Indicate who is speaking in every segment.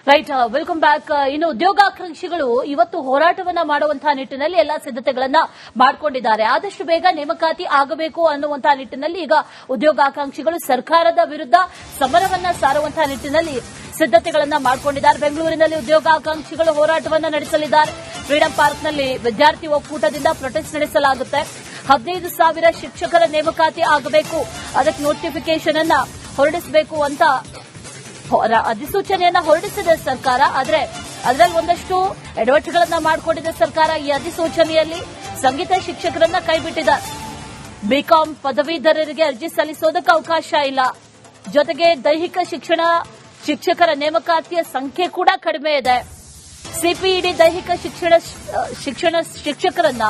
Speaker 1: Right, welcome back. ಇನ್ನು ಉದ್ಯೋಗಾಕಾಂಕ್ಷಿಗಳು ಇವತ್ತು ಹೋರಾಟವನ್ನ ಮಾಡುವಂತಹ ನಿಟ್ಟಿನಲ್ಲಿ ಎಲ್ಲಾ ಸಿದ್ಧತೆಗಳನ್ನ ಮಾಡಿಕೊಂಡಿದ್ದಾರೆ. ಆದಷ್ಟು ಬೇಗ ನೇಮಕಾತಿ ಆಗಬೇಕು ಅನ್ನುವಂತಹ ನಿಟ್ಟಿನಲ್ಲಿ ಈಗ ಉದ್ಯೋಗಾಕಾಂಕ್ಷಿಗಳು ಸರ್ಕಾರದ ವಿರುದ್ಧ ಸಮರವನ್ನ ಸಾರುವಂತಹ ನಿಟ್ಟಿನಲ್ಲಿ ಸಿದ್ಧತೆಗಳನ್ನ ಮಾಡಿಕೊಂಡಿದ್ದಾರೆ. ಬೆಂಗಳೂರಿನಲ್ಲಿ ಉದ್ಯೋಗಾಕಾಂಕ್ಷಿಗಳು ಹೋರಾಟವನ್ನ ನಡೆಸಲಿದ್ದಾರೆ. ಫ್ರೀಡಂ ಪಾರ್ಕ್ನಲ್ಲಿ ವಿದ್ಯಾರ್ಥಿ ಒಕ್ಕೂಟದಿಂದ ಪ್ರೊಟೆಸ್ಟ್ ನಡೆಸಲಾಗುತ್ತೆ. 15,000 ಶಿಕ್ಷಕರ ನೇಮಕಾತಿ ಆಗಬೇಕು, ಅದಕ್ಕೆ ನೋಟಿಫಿಕೇಶನ್ ಅನ್ನ ಹೊರಡಿಸಬೇಕು ಅಂತ ಅಧಿಸೂಚನೆಯನ್ನ ಹೊರಡಿಸಿದೆ ಸರ್ಕಾರ. ಆದ್ರೆ ಅದರಲ್ಲಿ ಒಂದಷ್ಟು ಎಡವಟ್ಟುಗಳನ್ನ ಮಾಡಿಕೊಂಡಿದೆ ಸರ್ಕಾರ. ಈ ಅಧಿಸೂಚನೆಯಲ್ಲಿ ಸಂಗೀತ ಶಿಕ್ಷಕರನ್ನ ಕೈಬಿಟ್ಟಿದ್ದಾರೆ. ಬಿಕಾಂ ಪದವೀಧರರಿಗೆ ಅರ್ಜಿ ಸಲ್ಲಿಸೋದಕ್ಕೆ ಅವಕಾಶ ಇಲ್ಲ. ಜೊತೆಗೆ ದೈಹಿಕ ಶಿಕ್ಷಕರ ನೇಮಕಾತಿಯ ಸಂಖ್ಯೆ ಕೂಡ ಕಡಿಮೆ ಇದೆ. ಸಿಪಿಇಡಿ ದೈಹಿಕ ಶಿಕ್ಷಕರನ್ನ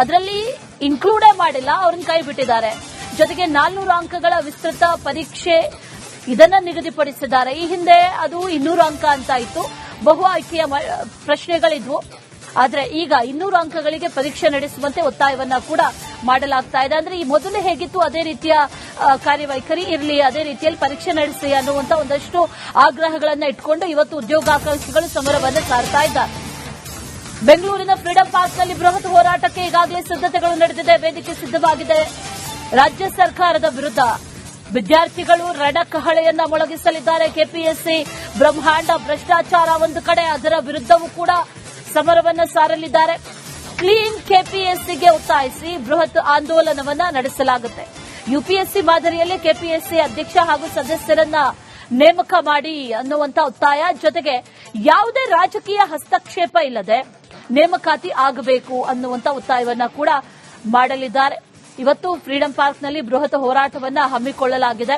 Speaker 1: ಅದರಲ್ಲಿ ಇನ್ಕ್ಲೂಡೇ ಮಾಡಿಲ್ಲ, ಅವ್ರನ್ನ ಕೈಬಿಟ್ಟಿದ್ದಾರೆ. ಜೊತೆಗೆ 400 ಅಂಕಗಳ ವಿಸ್ತೃತ ಪರೀಕ್ಷೆ ಇದನ್ನ ನಿಗದಿಪಡಿಸಿದ್ದಾರೆ. ಈ ಹಿಂದೆ ಅದು 200 ಅಂಕ ಅಂತ ಇತ್ತು. ಬಹು ಆಯ್ಕೆಯ ಪ್ರಶ್ನೆಗಳಿದ್ವು. ಆದ್ರೆ ಈಗ 200 ಅಂಕಗಳಿಗೆ ಪರೀಕ್ಷೆ ನಡೆಸುವಂತೆ ಒತ್ತಾಯವನ್ನ ಕೂಡ ಮಾಡಲಾಗ್ತಾ ಇದೆ. ಅಂದ್ರೆ ಈ ಮೊದಲೇ ಹೇಗಿತ್ತು ಅದೇ ರೀತಿಯ ಕಾರ್ಯವೈಖರಿ ಇರಲಿ, ಅದೇ ರೀತಿಯಲ್ಲಿ ಪರೀಕ್ಷೆ ನಡೆಸಿ ಅನ್ನುವಂತ ಒಂದಷ್ಟು ಆಗ್ರಹಗಳನ್ನ ಇಟ್ಕೊಂಡು ಇವತ್ತು ಉದ್ಯೋಗಾಕಾಂಕ್ಷಿಗಳು ಸಮರವನ್ನು ಸಾರ್ತಾ ಇದ್ದಾರೆ. ಬೆಂಗಳೂರಿನ ಫ್ರೀಡಂ ಪಾರ್ಕ್ನಲ್ಲಿ ಬೃಹತ್ ಹೋರಾಟಕ್ಕೆ ಈಗಾಗಲೇ ಸಿದ್ಧತೆಗಳು ನಡೆದಿದೆ. ವೇದಿಕೆ ಸಿದ್ದವಾಗಿದೆ. ರಾಜ್ಯ ಸರ್ಕಾರದ ವಿರುದ್ಧ ವಿದ್ಯಾರ್ಥಿಗಳು ರಣಕಹಳೆಯನ್ನ ಮೊಳಗಿಸಲಿದ್ದಾರೆ. ಕೆಪಿಎಸ್ಸಿ ಬ್ರಹ್ಮಾಂಡ ಭ್ರಷ್ಟಾಚಾರ ಒಂದು ಕಡೆ, ಅದರ ವಿರುದ್ಧವೂ ಕೂಡ ಸಮರವನ್ನ ಸಾರಲಿದ್ದಾರೆ. ಕ್ಲೀನ್ ಕೆಪಿಎಸ್ಸಿಗೆ ಒತ್ತಾಯಿಸಿ ಬೃಹತ್ ಆಂದೋಲನವನ್ನ ನಡೆಸಲಾಗುತ್ತೆ. ಯುಪಿಎಸ್ಸಿ ಮಾದರಿಯಲ್ಲಿ ಕೆಪಿಎಸ್ಸಿ ಅಧ್ಯಕ್ಷ ಹಾಗೂ ಸದಸ್ಯರನ್ನ ನೇಮಕ ಮಾಡಿ ಅನ್ನುವಂತ ಒತ್ತಾಯ. ಜೊತೆಗೆ ಯಾವುದೇ ರಾಜಕೀಯ ಹಸ್ತಕ್ಷೇಪ ಇಲ್ಲದೆ ನೇಮಕಾತಿ ಆಗಬೇಕು ಅನ್ನುವಂತ ಒತ್ತಾಯವನ್ನ ಕೂಡ ಮಾಡಲಿದ್ದಾರೆ. ಇವತ್ತು ಫ್ರೀಡಂ ಪಾರ್ಕ್ನಲ್ಲಿ ಬೃಹತ್ ಹೋರಾಟವನ್ನ ಹಮ್ಮಿಕೊಳ್ಳಲಾಗಿದೆ.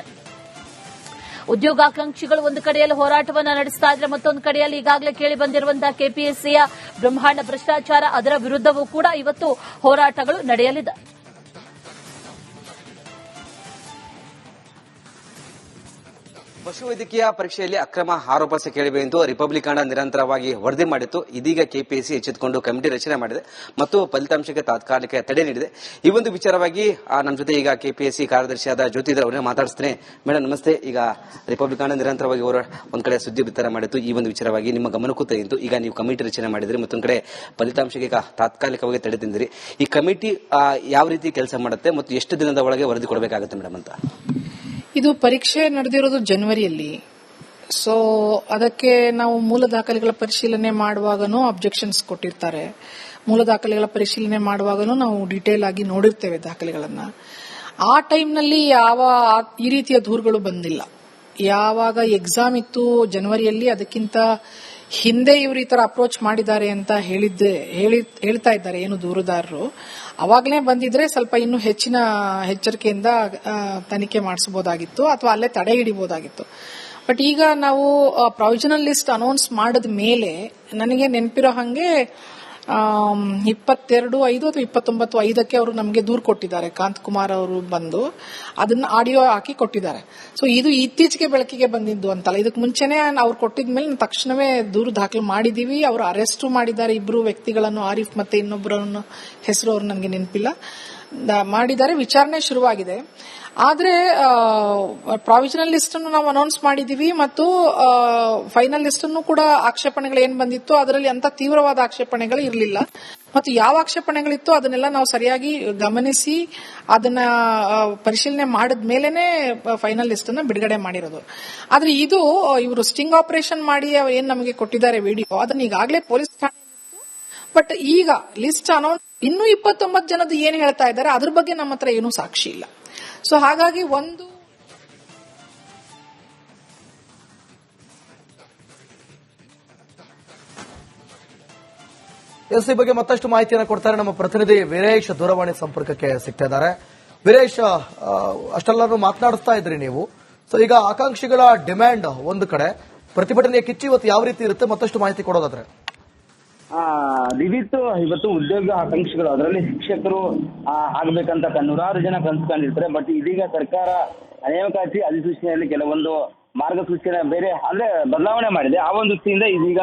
Speaker 1: ಉದ್ಯೋಗಾಕಾಂಕ್ಷಿಗಳು ಒಂದು ಕಡೆಯಲ್ಲಿ ಹೋರಾಟವನ್ನ ನಡೆಸ್ತಾ ಇದ್ರೆ, ಮತ್ತೊಂದು ಕಡೆಯಲ್ಲಿ ಈಗಾಗಲೇ ಕೇಳಿ ಬಂದಿರುವಂತಹ ಕೆಪಿಎಸ್ಸಿಯ ಬ್ರಹ್ಮಾಂಡ ಭ್ರಷ್ಟಾಚಾರ, ಅದರ ವಿರುದ್ಧವೂ ಕೂಡ ಇವತ್ತು ಹೋರಾಟಗಳು ನಡೆಯಲಿದೆ.
Speaker 2: ಪಶುವೈದ್ಯಕೀಯ ಪರೀಕ್ಷೆಯಲ್ಲಿ ಅಕ್ರಮ ಆರೋಪ ಕೇಳಿವೆ ಎಂದು ರಿಪಬ್ಲಿಕ್ ನಿರಂತರವಾಗಿ ವರದಿ ಮಾಡಿತ್ತು. ಇದೀಗ ಕೆಪಿಎಸ್ಸಿ ಎಚ್ಚೆತ್ತುಕೊಂಡು ಕಮಿಟಿ ರಚನೆ ಮಾಡಿದೆ ಮತ್ತು ಫಲಿತಾಂಶಕ್ಕೆ ತಾತ್ಕಾಲಿಕ ತಡೆ ನೀಡಿದೆ. ಈ ಒಂದು ವಿಚಾರವಾಗಿ ನಮ್ಮ ಜೊತೆ ಈಗ ಕೆಪಿಎಸ್ಸಿ ಕಾರ್ಯದರ್ಶಿಯಾದ ಜ್ಯೋತಿಧರ್ ಅವರನ್ನ ಮಾತಾಡಿಸ್ತೇನೆ. ಮೇಡಮ್ ನಮಸ್ತೆ. ಈಗ ರಿಪಬ್ಲಿಕ್ ನಿರಂತರವಾಗಿ ಒಂದ್ ಕಡೆ ಸುದ್ದಿ ಬಿತ್ತರ ಮಾಡಿತ್ತು. ಈ ಒಂದು ವಿಚಾರವಾಗಿ ನಿಮ್ಮ ಗಮನಕ್ಕೂ ತಂದಿತ್ತು. ಈಗ ನೀವು ಕಮಿಟಿ ರಚನೆ ಮಾಡಿದ್ರಿ, ಮತ್ತೊಂದು ಕಡೆ ಫಲಿತಾಂಶಕ್ಕೆ ಈಗ ತಾತ್ಕಾಲಿಕವಾಗಿ ತಡೆ ತಿಂದಿರಿ. ಈ ಕಮಿಟಿ ಯಾವ ರೀತಿ ಕೆಲಸ ಮಾಡುತ್ತೆ ಮತ್ತು ಎಷ್ಟು ದಿನದ ಒಳಗೆ ವರದಿ ಕೊಡಬೇಕಾಗುತ್ತೆ ಮೇಡಮ್ ಅಂತ?
Speaker 3: ಇದು ಪರೀಕ್ಷೆ ನಡೆದಿರೋದು ಜನವರಿಯಲ್ಲಿ. ಸೊ ಅದಕ್ಕೆ ನಾವು ಮೂಲ ದಾಖಲೆಗಳ ಪರಿಶೀಲನೆ ಮಾಡುವಾಗನೂ ಅಬ್ಜೆಕ್ಷನ್ಸ್ ಕೊಟ್ಟಿರ್ತಾರೆ. ಮೂಲ ದಾಖಲೆಗಳ ಪರಿಶೀಲನೆ ಮಾಡುವಾಗನೂ ನಾವು ಡೀಟೇಲ್ ಆಗಿ ನೋಡಿರ್ತೇವೆ ದಾಖಲೆಗಳನ್ನ. ಆ ಟೈಮ್ನಲ್ಲಿ ಈ ರೀತಿಯ ದೂರುಗಳು ಬಂದಿಲ್ಲ. ಯಾವಾಗ ಎಕ್ಸಾಮ್ ಇತ್ತು ಜನವರಿಯಲ್ಲಿ, ಅದಕ್ಕಿಂತ ಹಿಂದೆ ಇವರು ಈ ತರ ಅಪ್ರೋಚ್ ಮಾಡಿದ್ದಾರೆ ಅಂತ ಹೇಳ್ತಾ ಇದ್ದಾರೆ ಏನು ದೂರುದಾರರು. ಅವಾಗಲೇ ಬಂದಿದ್ರೆ ಸ್ವಲ್ಪ ಇನ್ನೂ ಹೆಚ್ಚಿನ ಎಚ್ಚರಿಕೆಯಿಂದ ತನಿಖೆ ಮಾಡಿಸಬಹುದಾಗಿತ್ತು ಅಥವಾ ಅಲ್ಲೇ ತಡೆ ಹಿಡಿಬಹುದಾಗಿತ್ತು. ಬಟ್ ಈಗ ನಾವು ಪ್ರಾವಿಷನಲ್ ಲಿಸ್ಟ್ ಅನೌನ್ಸ್ ಮಾಡಿದ ಮೇಲೆ ನನಗೆ ನೆನಪಿರೋ ಹಾಗೆ 22/5 ಅಥವಾ 29/5 ಅವರು ನಮಗೆ ದೂರು ಕೊಟ್ಟಿದ್ದಾರೆ. ಕಾಂತ್ ಕುಮಾರ್ ಅವರು ಬಂದು ಅದನ್ನ ಆಡಿಯೋ ಹಾಕಿ ಕೊಟ್ಟಿದ್ದಾರೆ. ಸೊ ಇದು ಇತ್ತೀಚೆಗೆ ಬೆಳಕಿಗೆ ಬಂದಿದ್ದು ಅಂತಲ್ಲ, ಇದಕ್ಕೆ ಮುಂಚೆನೆ ಅವ್ರು ಕೊಟ್ಟಿದ್ಮೇಲೆ ತಕ್ಷಣವೇ ದೂರು ದಾಖಲು ಮಾಡಿದೀವಿ. ಅವರು ಅರೆಸ್ಟ್ ಮಾಡಿದ್ದಾರೆ 2 ವ್ಯಕ್ತಿಗಳನ್ನು, ಆರಿಫ್ ಮತ್ತೆ ಇನ್ನೊಬ್ಬರನ್ನು ಹೆಸರು ಅವ್ರು ನನಗೆ ನೆನಪಿಲ್ಲ, ಮಾಡಿದ್ದಾರೆ. ವಿಚಾರಣೆ ಶುರುವಾಗಿದೆ. ಆದ್ರೆ ಪ್ರಾವಿಷನಲ್ ಲಿಸ್ಟ್ ಅನ್ನು ನಾವು ಅನೌನ್ಸ್ ಮಾಡಿದೀವಿ ಮತ್ತು ಫೈನಲ್ ಲಿಸ್ಟ್ ಅನ್ನು ಕೂಡ ಆಕ್ಷೇಪಣೆಗಳು ಏನ್ ಬಂದಿತ್ತು ಅದರಲ್ಲಿ ಅಂತ ತೀವ್ರವಾದ ಆಕ್ಷೇಪಣೆಗಳು ಇರಲಿಲ್ಲ. ಮತ್ತು ಯಾವ ಆಕ್ಷೇಪಣೆಗಳಿತ್ತು ಅದನ್ನೆಲ್ಲ ನಾವು ಸರಿಯಾಗಿ ಗಮನಿಸಿ ಅದನ್ನ ಪರಿಶೀಲನೆ ಮಾಡಿದ ಮೇಲೆನೆ ಫೈನಲ್ ಲಿಸ್ಟ್ ಅನ್ನ ಬಿಡುಗಡೆ ಮಾಡಿರೋದು. ಆದ್ರೆ ಇದು ಇವರು ಸ್ಟಿಂಗ್ ಆಪರೇಷನ್ ಮಾಡಿ ಏನ್ ನಮಗೆ ಕೊಟ್ಟಿದ್ದಾರೆ ವಿಡಿಯೋ, ಅದನ್ನ ಈಗಾಗಲೇ ಪೊಲೀಸ್ ಠಾಣೆ. ಬಟ್ ಈಗ ಲಿಸ್ಟ್ ಅನೌನ್ಸ್ ಇನ್ನೂ 29 ಜನದ್ದು ಏನ್ ಹೇಳ್ತಾ ಇದ್ದಾರೆ ಅದ್ರ ಬಗ್ಗೆ ನಮ್ಮ ಹತ್ರ ಏನೂ ಸಾಕ್ಷಿ ಇಲ್ಲ. ಸೊ ಹಾಗಾಗಿ ಒಂದು
Speaker 4: ಈ ಬಗ್ಗೆ ಮತ್ತಷ್ಟು ಮಾಹಿತಿಯನ್ನು ಕೊಡ್ತಾರೆ ನಮ್ಮ ಪ್ರತಿನಿಧಿ ವೀರೇಶ್. ದೂರವಾಣಿ ಸಂಪರ್ಕಕ್ಕೆ ಸಿಗ್ತಾ ಇದ್ದಾರೆ. ವೀರೇಶ್, ಅಷ್ಟೆಲ್ಲರೂ ಮಾತನಾಡಿಸ್ತಾ ಇದ್ರಿ ನೀವು. ಸೊ ಈಗ ಆಕಾಂಕ್ಷಿಗಳ ಡಿಮ್ಯಾಂಡ್ ಒಂದು ಕಡೆ, ಪ್ರತಿಭಟನೆಯ ಕಿಚ್ಚು ಇವತ್ತು ಯಾವ ರೀತಿ ಇರುತ್ತೆ, ಮತ್ತಷ್ಟು ಮಾಹಿತಿ ಕೊಡೋದಾದ್ರೆ?
Speaker 5: ಇವತ್ತು ಉದ್ಯೋಗ ಆಕಾಂಕ್ಷಿಗಳು, ಅದರಲ್ಲಿ ಶಿಕ್ಷಕರು ಆಗ್ಬೇಕಂತ 100 ಜನ ಕನ್ಸ್ಕೊಂಡಿರ್ತಾರೆ. ಬಟ್ ಇದೀಗ ಸರ್ಕಾರ ನೇಮಕಾತಿ ಅಧಿಸೂಚನೆಯಲ್ಲಿ ಕೆಲವೊಂದು ಮಾರ್ಗಸೂಚಿನ ಬೇರೆ ಅಂದ್ರೆ ಬದಲಾವಣೆ ಮಾಡಿದೆ. ಆ ಒಂದು ದೃಷ್ಟಿಯಿಂದ ಇದೀಗ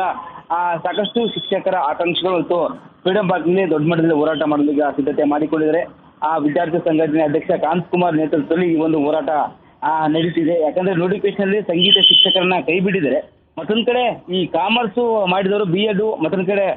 Speaker 5: ಸಾಕಷ್ಟು ಶಿಕ್ಷಕರ ಆಕಾಂಕ್ಷಿಗಳು ಮತ್ತು ಫ್ರೀಡಂ ಪಾರ್ಕ್ನಲ್ಲಿ ದೊಡ್ಡ ಮಟ್ಟದಲ್ಲಿ ಹೋರಾಟ ಮಾಡಲು ಈಗ ಸಿದ್ಧತೆ ಮಾಡಿಕೊಂಡಿದ್ದಾರೆ. ವಿದ್ಯಾರ್ಥಿ ಸಂಘಟನೆ ಅಧ್ಯಕ್ಷ ಕಾಂತ್ ಕುಮಾರ್ ನೇತೃತ್ವದಲ್ಲಿ ಈ ಒಂದು ಹೋರಾಟ ನಡೀತಿದೆ. ಯಾಕಂದ್ರೆ ನೋಟಿಫಿಕೇಶನ್ ಅಲ್ಲಿ ಸಂಗೀತ ಶಿಕ್ಷಕರನ್ನ ಕೈ ಬಿಟ್ಟಿದ್ದಾರೆ. ಮತ್ತೊಂದ್ ಕಡೆ ಈ ಕಾಮರ್ಸ್ ಮಾಡಿದವರು BEd ಮತ್ತೊಂದ್ ಕಡೆ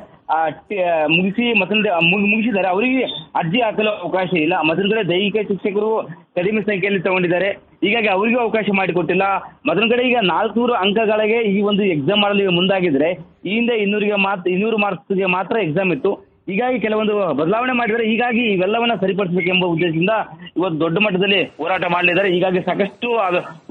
Speaker 5: ಮುಗಿಸಿದ್ದಾರೆ, ಅವರಿಗೆ ಅರ್ಜಿ ಹಾಕಲು ಅವಕಾಶ ಇಲ್ಲ. ಮತ್ತೊಂದ್ ಕಡೆ ದೈಹಿಕ ಶಿಕ್ಷಕರು ಕಡಿಮೆ ಸಂಖ್ಯೆಯಲ್ಲಿ ತಗೊಂಡಿದ್ದಾರೆ, ಹೀಗಾಗಿ ಅವರಿಗೂ ಅವಕಾಶ ಮಾಡಿಕೊಟ್ಟಿಲ್ಲ. ಮತ್ತೊಂದ್ ಕಡೆ ಈಗ 400 ಅಂಕಗಳಿಗೆ ಈ ಒಂದು ಎಕ್ಸಾಮ್ ಮಾಡಲು ಮುಂದಾಗಿದ್ರೆ ಈ ಹಿಂದೆ 200 ಮಾರ್ಕ್ಸ್ಗೆ ಮಾತ್ರ ಎಕ್ಸಾಮ್ ಇತ್ತು. ಹೀಗಾಗಿ ಕೆಲವೊಂದು ಬದಲಾವಣೆ ಮಾಡಿದರೆ, ಹೀಗಾಗಿ ಇವೆಲ್ಲವನ್ನ ಸರಿಪಡಿಸಬೇಕೆಂಬ ಉದ್ದೇಶದಿಂದ ಇವತ್ತು ದೊಡ್ಡ ಮಟ್ಟದಲ್ಲಿ ಹೋರಾಟ ಮಾಡಲಿದ್ದಾರೆ. ಹೀಗಾಗಿ ಸಾಕಷ್ಟು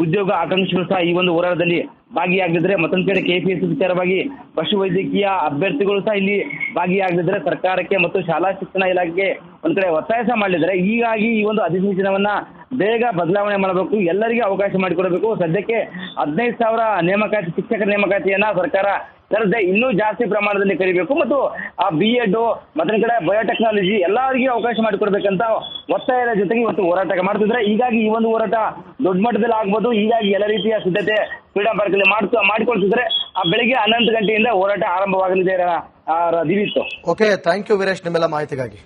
Speaker 5: ಉದ್ಯೋಗ ಆಕಾಂಕ್ಷಿಗಳು ಸಹ ಈ ಒಂದು ಹೋರಾಟದಲ್ಲಿ ಭಾಗಿಯಾಗದಿದ್ರೆ, ಮತ್ತೊಂದು ಕಡೆ KPSC ವಿಚಾರವಾಗಿ ಪಶುವೈದ್ಯಕೀಯ ಅಭ್ಯರ್ಥಿಗಳು ಸಹ ಇಲ್ಲಿ ಭಾಗಿಯಾಗದಿದ್ರೆ ಸರ್ಕಾರಕ್ಕೆ ಮತ್ತು ಶಾಲಾ ಶಿಕ್ಷಣ ಇಲಾಖೆಗೆ ಒಂದ್ ಕಡೆ ಒತ್ತಾಯ ಸಹ ಮಾಡಲಿದ್ದಾರೆ. ಹೀಗಾಗಿ ಈ ಒಂದು ಅಧಿಸೂಚನವನ್ನ ಬೇಗ ಬದಲಾವಣೆ ಮಾಡಬೇಕು, ಎಲ್ಲರಿಗೂ ಅವಕಾಶ ಮಾಡಿಕೊಡಬೇಕು. ಸದ್ಯಕ್ಕೆ 15,000 ನೇಮಕಾತಿ ಶಿಕ್ಷಕರ ನೇಮಕಾತಿಯನ್ನ ಸರ್ಕಾರ ಕರೆದೆ ಇನ್ನೂ ಜಾಸ್ತಿ ಪ್ರಮಾಣದಲ್ಲಿ ಕರಿಬೇಕು ಮತ್ತು ಆ BEd ಮತ್ತೊಂದು ಕಡೆ ಬಯೋಟೆಕ್ನಾಲಜಿ ಎಲ್ಲರಿಗೂ ಅವಕಾಶ ಮಾಡಿಕೊಡ್ಬೇಕಂತ ಒತ್ತಾಯದ ಜೊತೆಗೆ ಇವತ್ತು ಹೋರಾಟ ಮಾಡ್ತಿದ್ರೆ. ಹೀಗಾಗಿ ಈ ಒಂದು ಹೋರಾಟ ದೊಡ್ಡ ಮಟ್ಟದಲ್ಲಿ ಆಗ್ಬೋದು. ಹೀಗಾಗಿ ಎಲ್ಲ ರೀತಿಯ ಸಿದ್ಧತೆ ಫ್ರೀಡಂ ಪಾರ್ಕ್ ಅಲ್ಲಿ ಮಾಡಿಕೊಳ್ತಿದ್ರೆ ಬೆಳಿಗ್ಗೆ 11 ಗಂಟೆಯಿಂದ ಹೋರಾಟ ಆರಂಭವಾಗಲಿದೆ. ದಿವಿತ್ತು.
Speaker 4: ಓಕೆ, ಥ್ಯಾಂಕ್ ಯು ವೀರೇಶ್ ನಿಮ್ಮೆಲ್ಲ ಮಾಹಿತಿಗಾಗಿ.